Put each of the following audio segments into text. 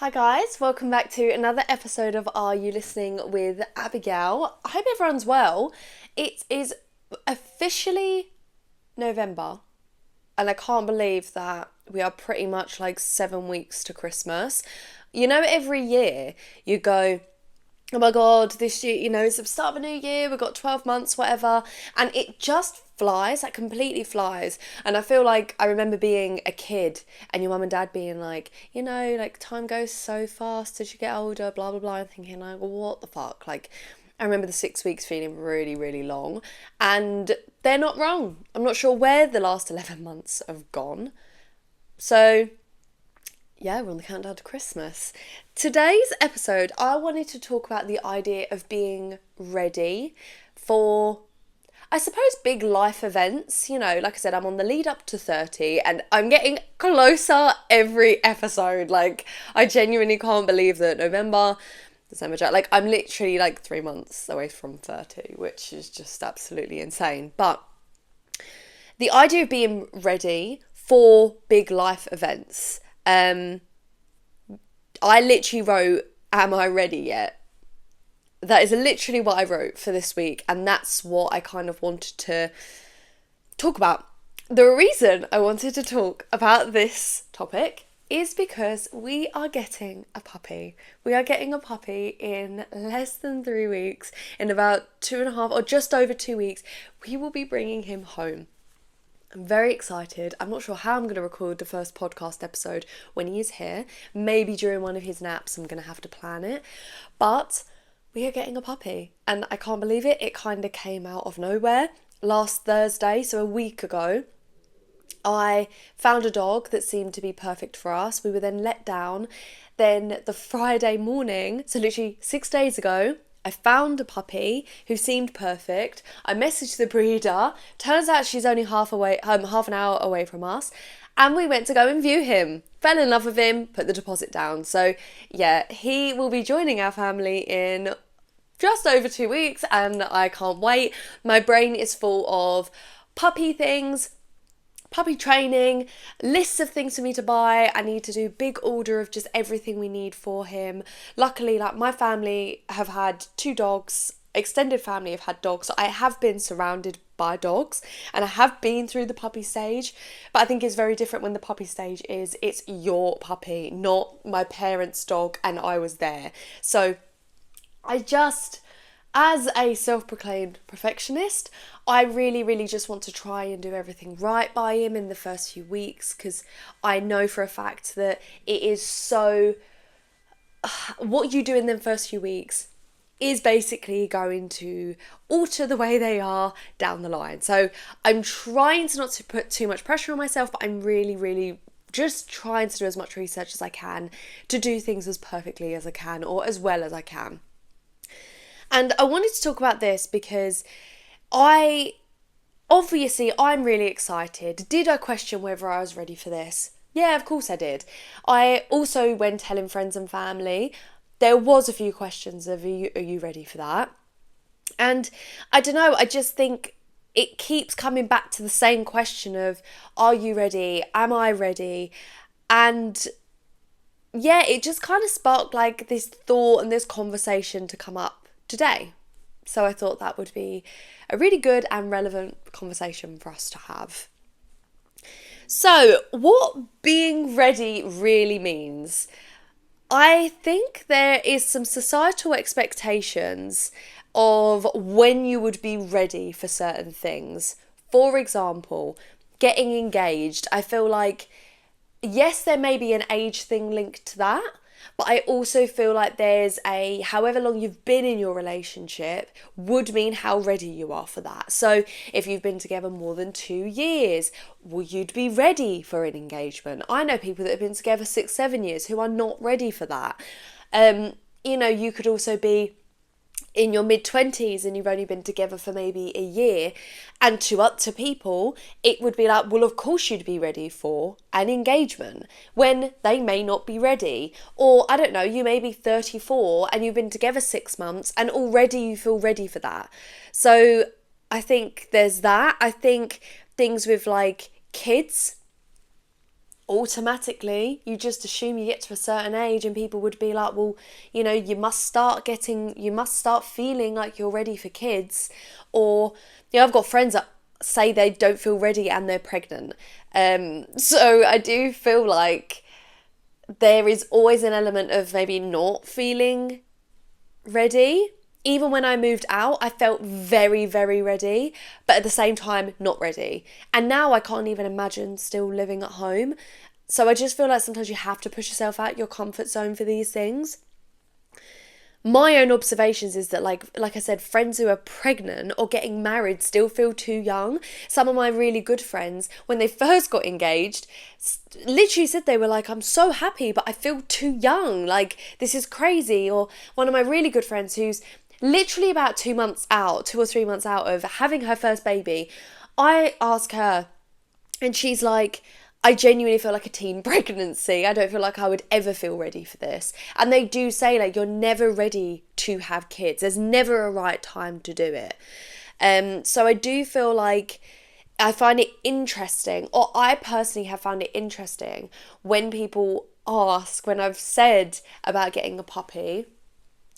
Hi guys, welcome back to another episode of Are You Listening with Abigail. I hope everyone's well. It is officially November and I can't believe that we are pretty much like 7 weeks to Christmas. You know, every year you go, oh my God, this year, it's the start of a new year, we've got 12 months, whatever. And it just flies, like completely flies. And I feel like I remember being a kid and your mum and dad being like, like time goes so fast as you get older, blah, blah, blah. And thinking like, what the fuck? Like, I remember the 6 weeks feeling really, really long. And they're not wrong. I'm not sure where the last 11 months have gone. So yeah, we're on the countdown to Christmas. Today's episode, I wanted to talk about the idea of being ready for, I suppose, big life events. Like I said, I'm on the lead up to 30 and I'm getting closer every episode. Like, I genuinely can't believe that November, December, like I'm literally like 3 months away from 30, which is just absolutely insane. But the idea of being ready for big life events, I literally wrote, am I ready yet? That is literally what I wrote for this week, and that's what I kind of wanted to talk about. The reason I wanted to talk about this topic is because we are getting a puppy. We are getting a puppy in less than 3 weeks. In about 2.5 or just over 2 weeks, we will be bringing him home. I'm very excited. I'm not sure how I'm going to record the first podcast episode when he is here. Maybe during one of his naps, I'm going to have to plan it. But we are getting a puppy and I can't believe it. It kind of came out of nowhere. Last Thursday, so a week ago, I found a dog that seemed to be perfect for us. We were then let down. Then the Friday morning, so literally 6 days ago, I found a puppy who seemed perfect. I messaged the breeder. Turns out she's only half an hour away from us. And we went to go and view him. Fell in love with him, put the deposit down. So yeah, he will be joining our family in just over 2 weeks and I can't wait. My brain is full of puppy things, puppy training, lists of things for me to buy. I need to do big order of just everything we need for him. Luckily, like my family have had 2 dogs, extended family have had dogs, so I have been surrounded by dogs and I have been through the puppy stage, but I think it's very different when the puppy stage is, it's your puppy, not my parents' dog and I was there. So as a self-proclaimed perfectionist, I really, really just want to try and do everything right by him in the first few weeks because I know for a fact that it is so... What you do in the first few weeks is basically going to alter the way they are down the line. So I'm trying to not to put too much pressure on myself, but I'm really, really just trying to do as much research as I can to do things as perfectly as I can or as well as I can. And I wanted to talk about this because I'm really excited. Did I question whether I was ready for this? Yeah, of course I did. I also, when telling friends and family, there was a few questions of, are you ready for that? And I don't know, I just think it keeps coming back to the same question of, are you ready? Am I ready? And yeah, it just kind of sparked like this thought and this conversation to come up today. So I thought that would be a really good and relevant conversation for us to have. So what being ready really means, I think there is some societal expectations of when you would be ready for certain things. For example, getting engaged. I feel like, yes, there may be an age thing linked to that, but I also feel like there's however long you've been in your relationship would mean how ready you are for that. So if you've been together more than 2 years, well, you'd be ready for an engagement. I know people that have been together 6-7 years who are not ready for that. You could also be in your mid-20s and you've only been together for maybe a year, and to people it would be like, well, of course you'd be ready for an engagement, when they may not be ready. Or I don't know, you may be 34 and you've been together 6 months and already you feel ready for that. So I think there's that. I think things with like kids, automatically you just assume you get to a certain age and people would be like, well, you know, you must start feeling like you're ready for kids. Or, you know, I've got friends that say they don't feel ready and they're pregnant. So I do feel like there is always an element of maybe not feeling ready. Even when I moved out, I felt very, very ready, but at the same time, not ready. And now I can't even imagine still living at home. So I just feel like sometimes you have to push yourself out your comfort zone for these things. My own observations is that like I said, friends who are pregnant or getting married still feel too young. Some of my really good friends, when they first got engaged, literally said they were like, I'm so happy, but I feel too young. Like, this is crazy. Or one of my really good friends who's literally about 2 or 3 months out of having her first baby, I ask her and she's like, I genuinely feel like a teen pregnancy. I don't feel like I would ever feel ready for this. And they do say, like, you're never ready to have kids. There's never a right time to do it. So I do feel like I find it interesting, or I personally have found it interesting when people ask, when I've said about getting a puppy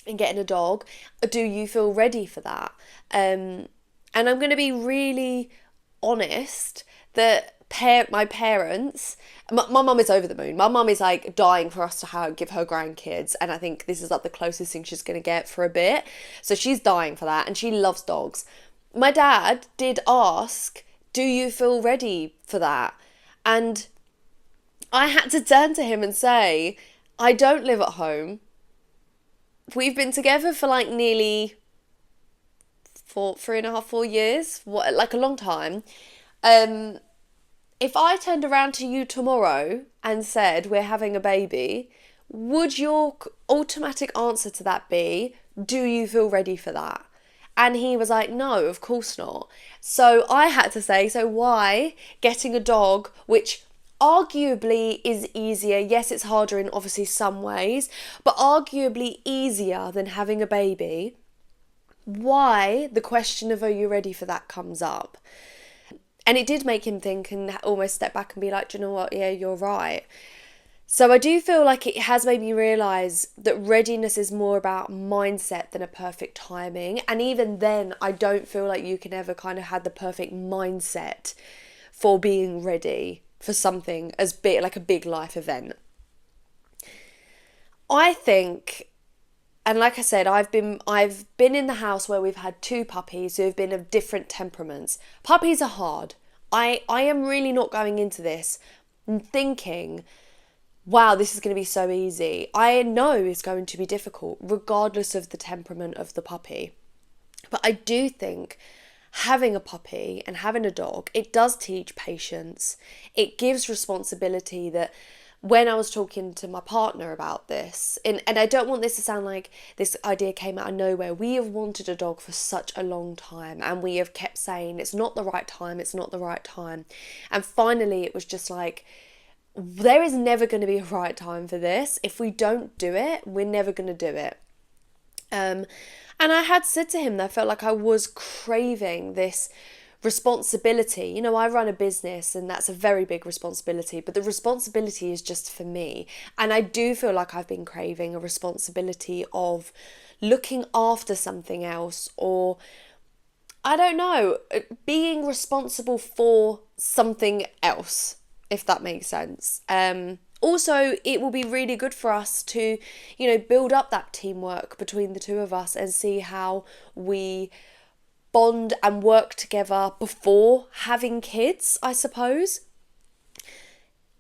and getting a dog, do you feel ready for that? And I'm going to be really honest that my parents, my mum is over the moon. My mum is like dying for us to give her grandkids, and I think this is like the closest thing she's going to get for a bit. So she's dying for that, and she loves dogs. My dad did ask, do you feel ready for that? And I had to turn to him and say, I don't live at home. We've been together for like nearly 3.5, 4 years, like a long time. If I turned around to you tomorrow and said we're having a baby, would your automatic answer to that be, do you feel ready for that? And he was like, no, of course not. So I had to say, so why getting a dog, which arguably is easier? Yes, it's harder in obviously some ways, but arguably easier than having a baby. Why the question of, are you ready for that, comes up? And it did make him think and almost step back and be like, do you know what? Yeah, you're right. So I do feel like it has made me realise that readiness is more about mindset than a perfect timing. And even then, I don't feel like you can ever kind of have the perfect mindset for being ready for something as big, like a big life event. I think, and like I said, I've been in the house where we've had 2 puppies who have been of different temperaments. Puppies are hard. I am really not going into this thinking, wow, this is going to be so easy. I know it's going to be difficult, regardless of the temperament of the puppy. But I do think having a puppy and having a dog, it does teach patience. It gives responsibility that when I was talking to my partner about this, and I don't want this to sound like this idea came out of nowhere. We have wanted a dog for such a long time, and we have kept saying it's not the right time, it's not the right time. And finally it was just like, there is never going to be a right time for this. If we don't do it, we're never going to do it. And I had said to him that I felt like I was craving this responsibility. You know, I run a business and that's a very big responsibility, but the responsibility is just for me. And I do feel like I've been craving a responsibility of looking after something else, or I don't know, being responsible for something else, if that makes sense. Also, it will be really good for us to, you know, build up that teamwork between the 2 of us and see how we bond and work together before having kids, I suppose.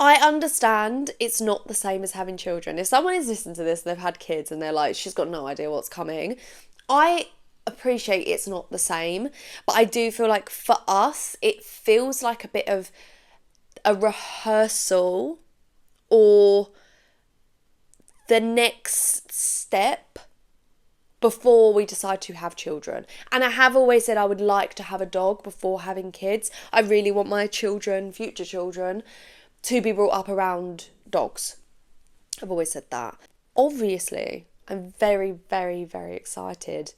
I understand it's not the same as having children. If someone is listening to this and they've had kids and they're like, she's got no idea what's coming, I appreciate it's not the same, but I do feel like for us, it feels like a bit of a rehearsal or the next step before we decide to have children. And I have always said I would like to have a dog before having kids. I really want my children, future children, to be brought up around dogs. I've always said that. Obviously, I'm very, very, very excited.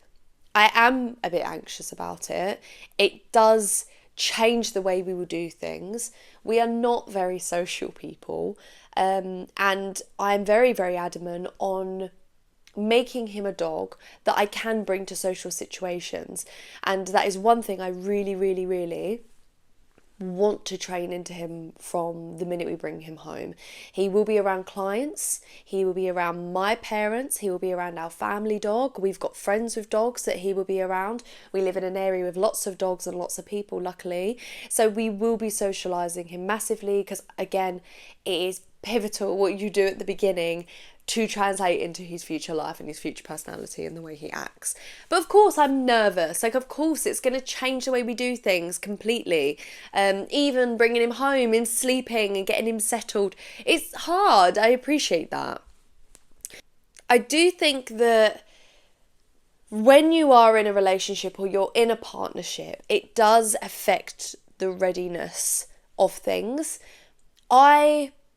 I am a bit anxious about it. It does change the way we will do things. We are not very social people, and I'm very, very adamant on making him a dog that I can bring to social situations. And that is one thing I really, really, really want to train into him from the minute we bring him home. He will be around clients, he will be around my parents, he will be around our family dog. We've got friends with dogs that he will be around. We live in an area with lots of dogs and lots of people, luckily. So we will be socialising him massively, because again, it is pivotal what you do at the beginning to translate into his future life and his future personality and the way he acts. But of course I'm nervous. Like, of course it's going to change the way we do things completely. Even bringing him home and sleeping and getting him settled. It's hard. I appreciate that. I do think that when you are in a relationship or you're in a partnership, it does affect the readiness of things.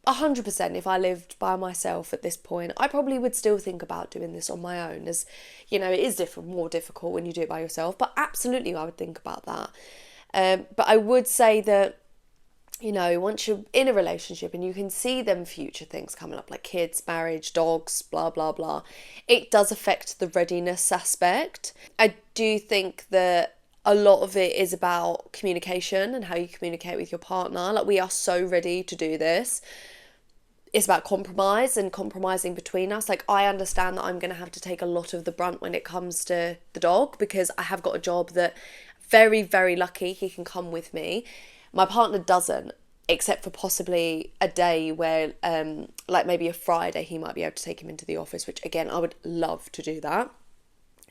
100%, if I lived by myself at this point, I probably would still think about doing this on my own, as you know, it is more difficult when you do it by yourself, but absolutely I would think about that. But I would say that, you know, once you're in a relationship and you can see them future things coming up, like kids, marriage, dogs, blah blah blah, it does affect the readiness aspect. I do think that a lot of it is about communication and how you communicate with your partner. Like, we are so ready to do this. It's about compromise and compromising between us. Like, I understand that I'm going to have to take a lot of the brunt when it comes to the dog, because I have got a job that, very, very lucky, he can come with me. My partner doesn't, except for possibly a day where, like maybe a Friday, he might be able to take him into the office, which again, I would love to do that.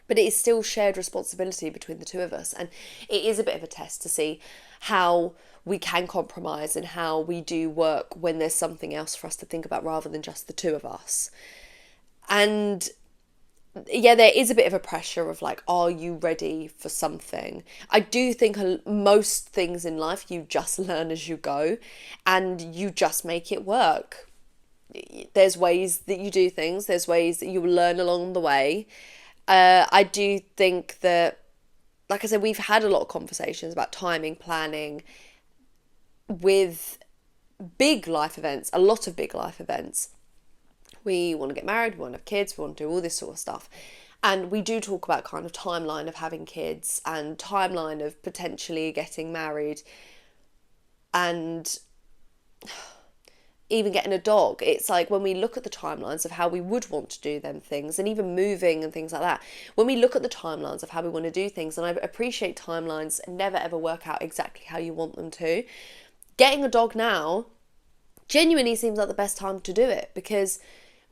But it is still shared responsibility between the two of us. And it is a bit of a test to see how we can compromise and how we do work when there's something else for us to think about rather than just the two of us. And yeah, there is a bit of a pressure of like, are you ready for something? I do think most things in life you just learn as you go and you just make it work. There's ways that you do things, there's ways that you learn along the way. I do think that, like I said, we've had a lot of conversations about timing, planning with big life events, a lot of big life events. We want to get married, we want to have kids, we want to do all this sort of stuff. And we do talk about kind of timeline of having kids and timeline of potentially getting married and even getting a dog. It's like, when we look at the timelines of how we would want to do them things, and even moving and things like that, when we look at the timelines of how we want to do things, and I appreciate timelines never ever work out exactly how you want them to, getting a dog now genuinely seems like the best time to do it, because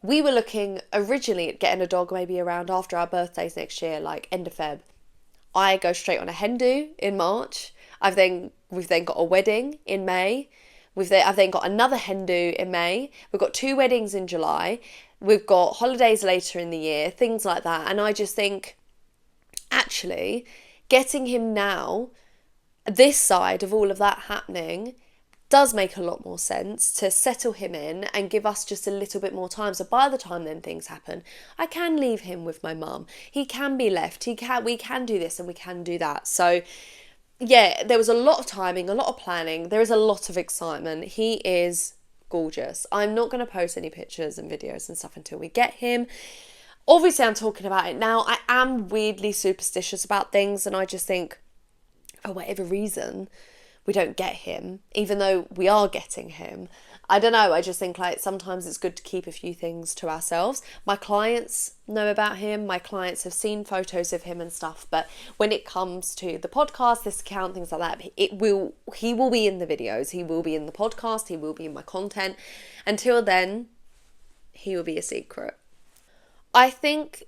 we were looking originally at getting a dog maybe around after our birthdays next year, like end of Feb. I go straight on a hen do in March. We've then got a wedding in May. I've then got another hen do in May. We've got 2 weddings in July. We've got holidays later in the year, things like that. And I just think, actually, getting him now, this side of all of that happening, does make a lot more sense to settle him in and give us just a little bit more time. So by the time then things happen, I can leave him with my mum. He can be left. We can do this and we can do that. So yeah, there was a lot of timing, a lot of planning. There is a lot of excitement. He is gorgeous. I'm not going to post any pictures and videos and stuff until we get him. Obviously, I'm talking about it now. I am weirdly superstitious about things, and I just think, for whatever reason, we don't get him, even though we are getting him. I don't know, I just think like sometimes it's good to keep a few things to ourselves. My clients know about him, my clients have seen photos of him and stuff, but when it comes to the podcast, this account, things like that, he will be in the videos, he will be in the podcast, he will be in my content. Until then, he will be a secret. I think,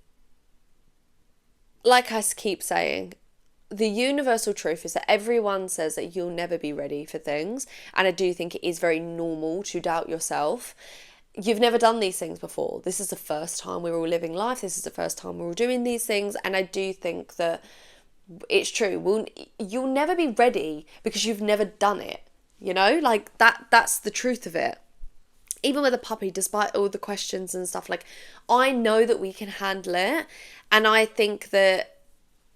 like I keep saying, the universal truth is that everyone says that you'll never be ready for things. And I do think it is very normal to doubt yourself. You've never done these things before. This is the first time we're all living life. This is the first time we're all doing these things. And I do think that it's true. You'll never be ready because you've never done it. You know, like that's the truth of it. Even with a puppy, despite all the questions and stuff, like, I know that we can handle it. And I think that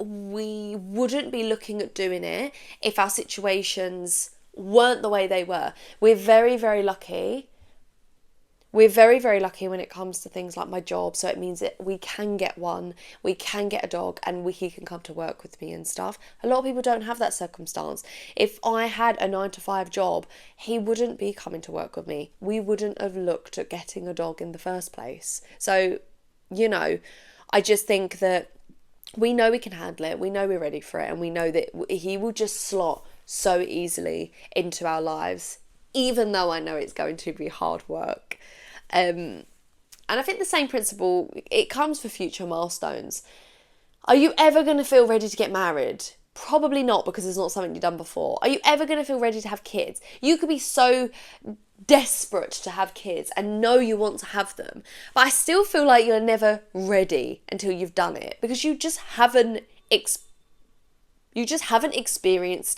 we wouldn't be looking at doing it if our situations weren't the way they were. We're very, very lucky. We're very, very lucky when it comes to things like my job. So it means that we can get a dog, and he can come to work with me and stuff. A lot of people don't have that circumstance. If I had a 9-to-5 job, he wouldn't be coming to work with me. We wouldn't have looked at getting a dog in the first place. So, I just think that we know we can handle it. We know we're ready for it. And we know that he will just slot so easily into our lives, even though I know it's going to be hard work. And I think the same principle, it comes for future milestones. Are you ever going to feel ready to get married? Probably not, because it's not something you've done before. Are you ever going to feel ready to have kids? You could be so desperate to have kids and know you want to have them, but I still feel like you're never ready until you've done it, because you just haven't experienced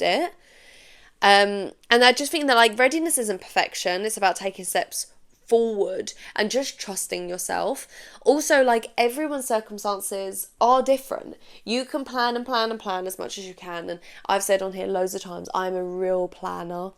it. And I just think that readiness isn't perfection. It's about taking steps forward and just trusting yourself. Also, everyone's circumstances are different. You can plan and plan and plan as much as you can, and I've said on here loads of times, I'm a real planner.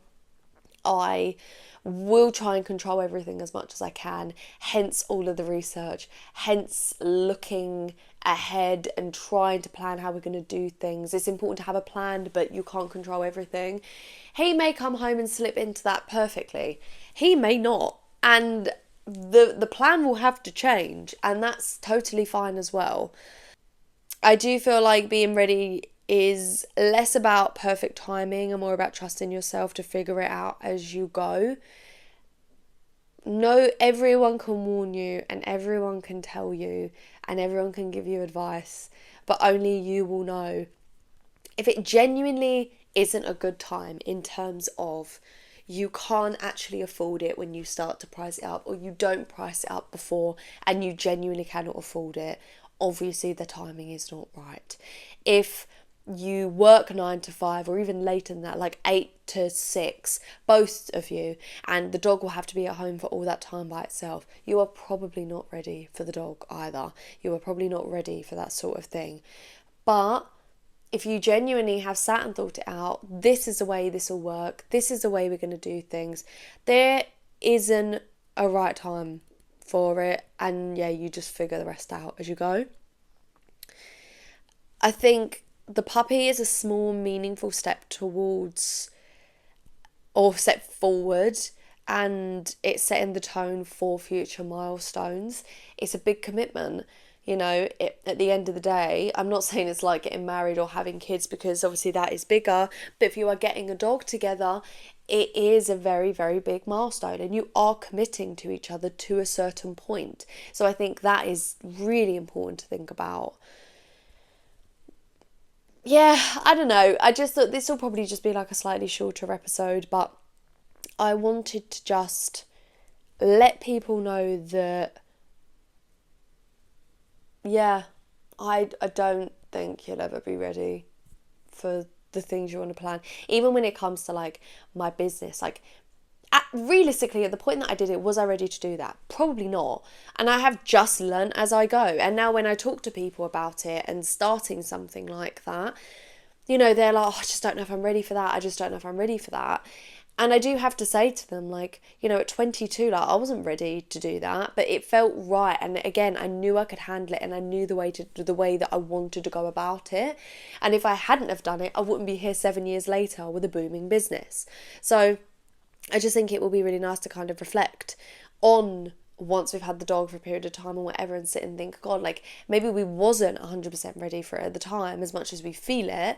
I will try and control everything as much as I can, hence all of the research, hence looking ahead and trying to plan how we're going to do things. It's important to have a plan, but you can't control everything. He may come home and slip into that perfectly. He may not. And the plan will have to change, and that's totally fine as well. I do feel like being ready is less about perfect timing and more about trusting yourself to figure it out as you go. No, everyone can warn you, and everyone can tell you, and everyone can give you advice, but only you will know. If it genuinely isn't a good time in terms of you can't actually afford it when you start to price it up, or you don't price it up before and you genuinely cannot afford it, obviously the timing is not right. If you work 9-to-5 or even later than that, 8-to-6, both of you, and the dog will have to be at home for all that time by itself, you are probably not ready for the dog either. You are probably not ready for that sort of thing. But if you genuinely have sat and thought it out, this is the way this will work, this is the way we're going to do things, there isn't a right time for it, and you just figure the rest out as you go. I think the puppy is a small, meaningful step towards, or step forward, and it's setting the tone for future milestones. It's a big commitment. At the end of the day, I'm not saying it's like getting married or having kids, because obviously that is bigger, but if you are getting a dog together, it is a very, very big milestone, and you are committing to each other to a certain point. So I think that is really important to think about. I don't know. I just thought this will probably just be a slightly shorter episode, but I wanted to just let people know that I don't think you'll ever be ready for the things you want to plan. Even when it comes to my business, realistically, at the point that I did it, was I ready to do that? Probably not. And I have just learned as I go. And now when I talk to people about it and starting something like that, they're like, I just don't know if I'm ready for that. I just don't know if I'm ready for that. And I do have to say to them, at 22, I wasn't ready to do that, but it felt right. And again, I knew I could handle it, and I knew the way that I wanted to go about it. And if I hadn't have done it, I wouldn't be here 7 years later with a booming business. So I just think it will be really nice to kind of reflect on once we've had the dog for a period of time or whatever, and sit and think, God, maybe we wasn't 100% ready for it at the time as much as we feel it.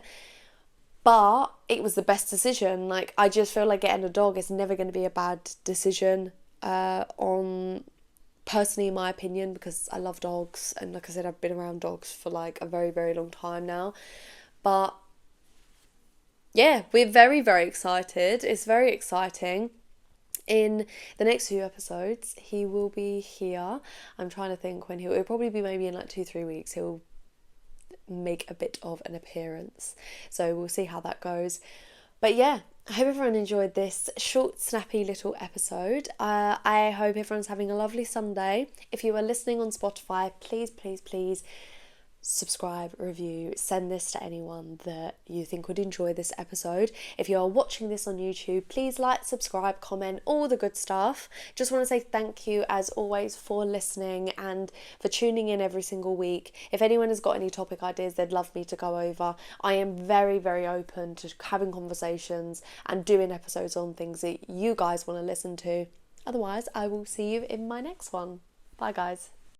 But it was the best decision. I just feel like getting a dog is never going to be a bad decision, personally, in my opinion, because I love dogs. And like I said, I've been around dogs for a very, very long time now. But we're very, very excited. It's very exciting. In the next few episodes, he will be here. I'm trying to think when it'll probably be maybe in 2-3 weeks. He'll make a bit of an appearance, so we'll see how that goes. But I hope everyone enjoyed this short, snappy little episode. I hope everyone's having a lovely Sunday. If you are listening on Spotify, please subscribe, review, send this to anyone that you think would enjoy this episode. If you are watching this on YouTube, please like, subscribe, comment, all the good stuff. Just want to say thank you as always for listening and for tuning in every single week. If anyone has got any topic ideas they'd love me to go over, I am very, very open to having conversations and doing episodes on things that you guys want to listen to. Otherwise, I will see you in my next one. Bye guys.